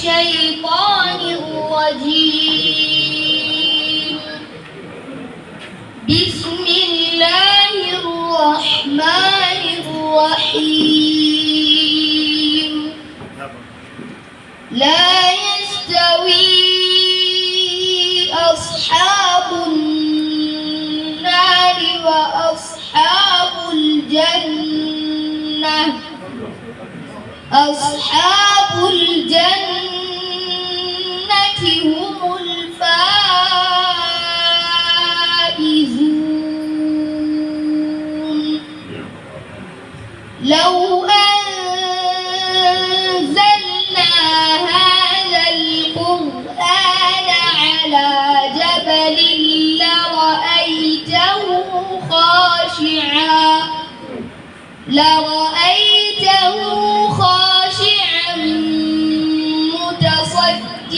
الشيطان الرجيم. بسم الله الرحمن الرحيم. لا يستوي أصحاب النار وأصحاب الجنة. أصحاب الجنة هم الفائزون. لو أنزلنا هذا القرآن على جبل لرأيته خاشعا